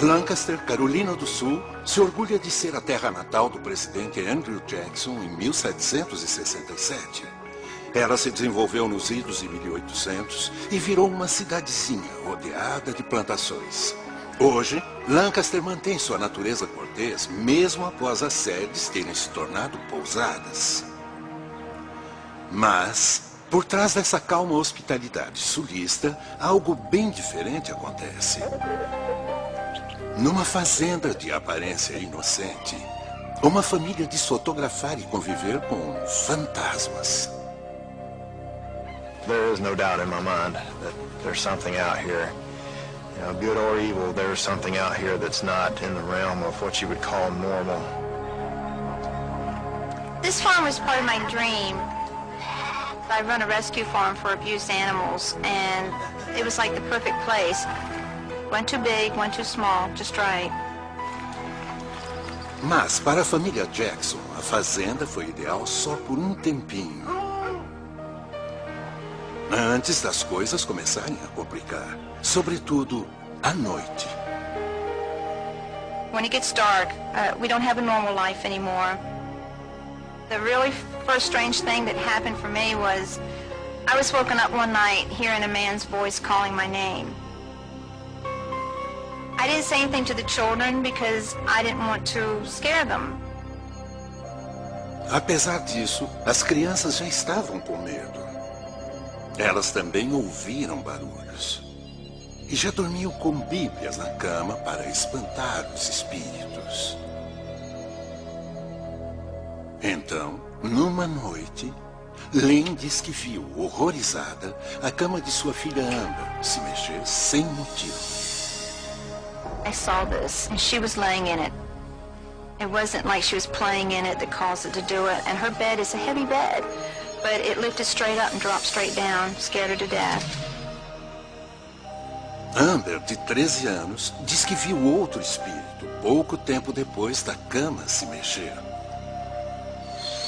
Lancaster, Carolina do Sul, se orgulha de ser a terra natal do presidente Andrew Jackson em 1767. Ela se desenvolveu nos idos de 1800 e virou uma cidadezinha rodeada de plantações. Hoje, Lancaster mantém sua natureza cortês mesmo após as sedes terem se tornado pousadas. Mas, por trás dessa calma hospitalidade sulista, algo bem diferente acontece. Numa fazenda de aparência inocente, uma família diz fotografar e conviver com fantasmas. There is no doubt in my mind that there's something out here. You know, good or evil, there's something out here that's not in the realm of what you would call normal. This farm was part of my dream. I run a rescue farm for abused animals, and it was like the perfect place. One too big, one too small, just right. Mas, para a família Jackson, a fazenda foi ideal só por um tempinho. Antes das coisas começarem a complicar. Sobretudo, à noite. When it gets dark, we don't have a normal life anymore. The really first strange thing that happened for me was I was woken up one night hearing a man's voice calling my name. I didn't say anything to the children because I didn't want to scare them. Apesar disso, as crianças já estavam com medo. Elas também ouviram barulhos. E já dormiam com bíblias na cama para espantar os espíritos. Então, numa noite, Lynn diz que viu, horrorizada, a cama de sua filha Amber se mexer sem motivo. I saw this, and she was laying in it. It wasn't like she was playing in it that caused it to do it, and her bed is a heavy bed, but it lifted straight up and dropped straight down, scared her to death. Amber, de 13 anos, diz que viu outro espírito pouco tempo depois da cama se mexer.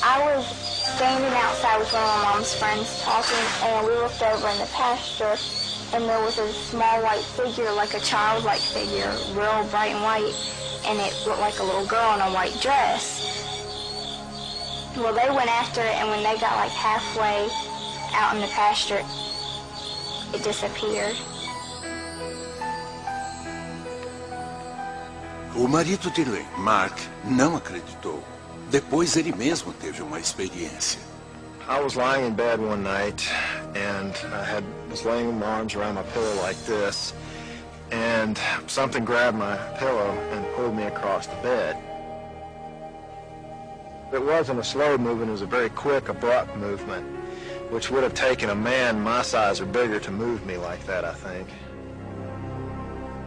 I was standing outside with one of my mom's friends talking, and we looked over in the pasture, and there was a small white figure, like a childlike figure, real bright and white, and it looked like a little girl in a white dress. Well, they went after it, and when they got like halfway out in the pasture, it disappeared. O marido de Lynn, Mark, não acreditou. Depois ele mesmo teve uma experiência. I was lying in bed one night, and was laying with my arms around my pillow like this, and something grabbed my pillow and pulled me across the bed. It wasn't a slow movement, it was a very quick, abrupt movement, which would have taken a man my size or bigger to move me like that, I think.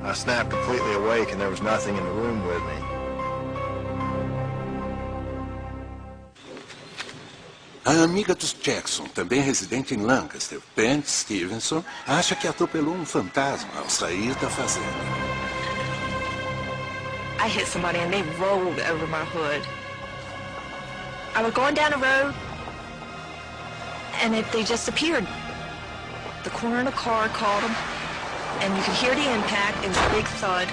I snapped completely awake, and there was nothing in the room with me. A amiga dos Jackson, também residente em Lancaster, Penn Stevenson, acha que atropelou um fantasma ao sair da fazenda. I hit somebody and they rolled over my hood. I was going down the road and they just appeared. The corner of the car caught them and you could hear the impact. It was a big thud.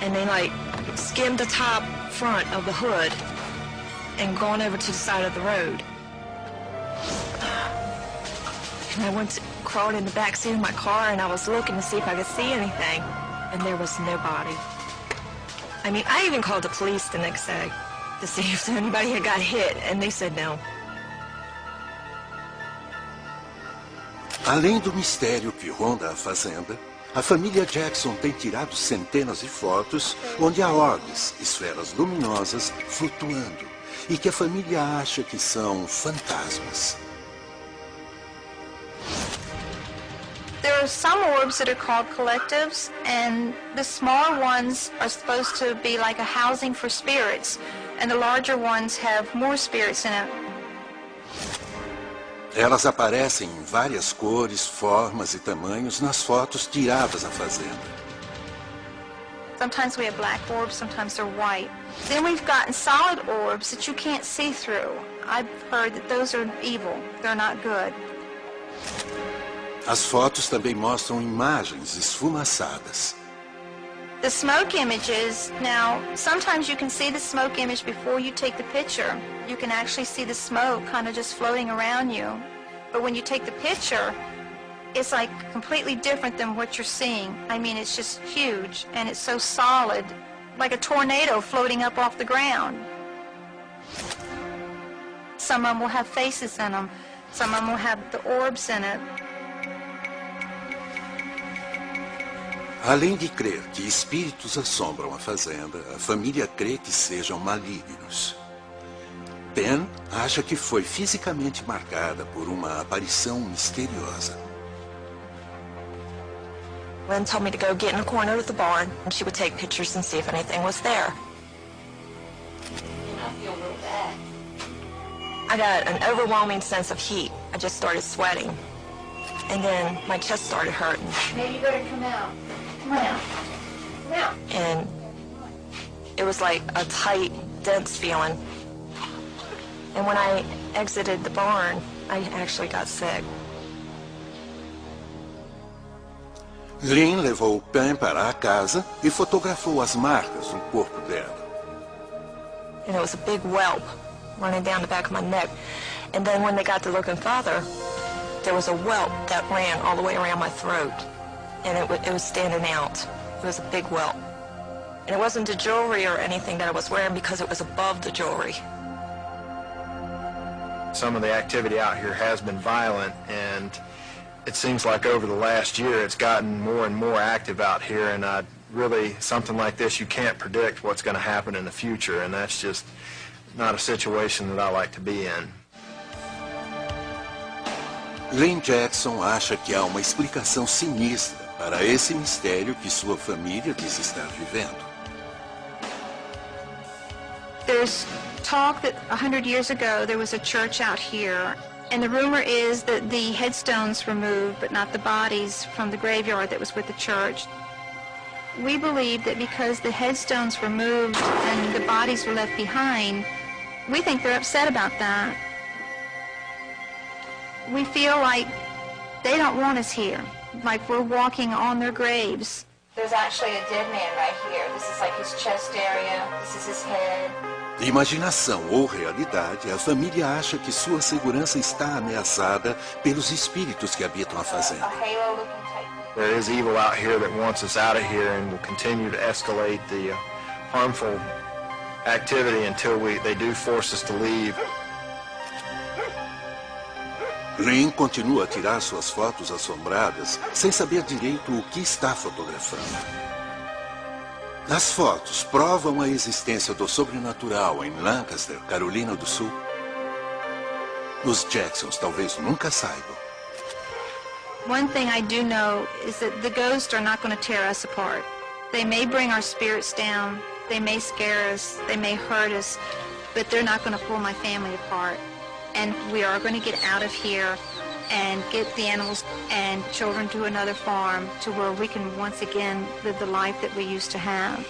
And they like skimmed the top front of the hood and gone over to the side of the road. And I crawled in the back seat of my car and I was looking to see if I could see anything, and there was nobody. I mean, I even called the police the next day to see if anybody had got hit, and they said no. Além do mistério que ronda a fazenda, a família Jackson tem tirado centenas de fotos onde há orbes, esferas luminosas, flutuando, e que a família acha que são fantasmas. There are some orbs that are called collectives, and the smaller ones are supposed to be like a housing for spirits, and the larger ones have more spirits in it. Elas aparecem em várias cores, formas e tamanhos nas fotos tiradas na fazenda. Sometimes we have black orbs, sometimes they're white. Then we've gotten solid orbs that you can't see through. I've heard that those are evil. They're not good. As fotos também mostram imagens esfumaçadas. The smoke images, now, sometimes you can see the smoke image before you take the picture. You can actually see the smoke kind of just floating around you. But when you take the picture, it's like completely different than what you're seeing. I mean, it's just huge, and it's so solid, like a tornado floating up off the ground. Some of them will have faces in them. Some of them will have the orbs in it. Além de crer que espíritos assombram a fazenda, a família crê que sejam malignos. Ben acha que foi fisicamente marcada por uma aparição misteriosa. Lynn told me to go get in a corner of the barn, and she would take pictures and see if anything was there. And I feel real bad. I got an overwhelming sense of heat. I just started sweating. And then my chest started hurting. Maybe you better come out. Come on out. Come out. And it was like a tight, dense feeling. And when I exited the barn, I actually got sick. Lynn levou Ben para a casa e fotografou as marcas no corpo dela. And it was a big whelp running down the back of my neck. And then when they got to looking farther, there was a whelp that ran all the way around my throat. And it was standing out. It was a big whelp. And it wasn't the jewelry or anything that I was wearing because it was above the jewelry. Some of the activity out here has been violent, and it seems like over the last year it's gotten more and more active out here, and really, something like this, you can't predict what's going to happen in the future, and that's just not a situation that I like to be in. Lynn Jackson acha que há uma explicação sinistra para esse mistério que sua família diz estar vivendo. There's talk that 100 years ago there was a church out here, and the rumor is that the headstones were moved, but not the bodies from the graveyard that was with the church. We believe that because the headstones were moved and the bodies were left behind, we think they're upset about that. We feel like they don't want us here, like we're walking on their graves. There's actually a dead man right here. This is like his chest area. This is his head. Imaginação ou realidade, a família acha que sua segurança está ameaçada pelos espíritos que habitam a fazenda. A halo-looking type. There is evil out here that wants us out of here and will continue to escalate the harmful activity until they do force us to leave. Lynn continua a tirar suas fotos assombradas sem saber direito o que está fotografando. As fotos provam a existência do sobrenatural em Lancaster, Carolina do Sul. Os Jacksons talvez nunca saibam. One thing I do know is that the ghosts are not going to tear us apart. They may bring our spirits down, they may scare us, they may hurt us, but they're not going to pull my family apart. And we are going to get out of here and get the animals and children to another farm to where we can once again live the life that we used to have.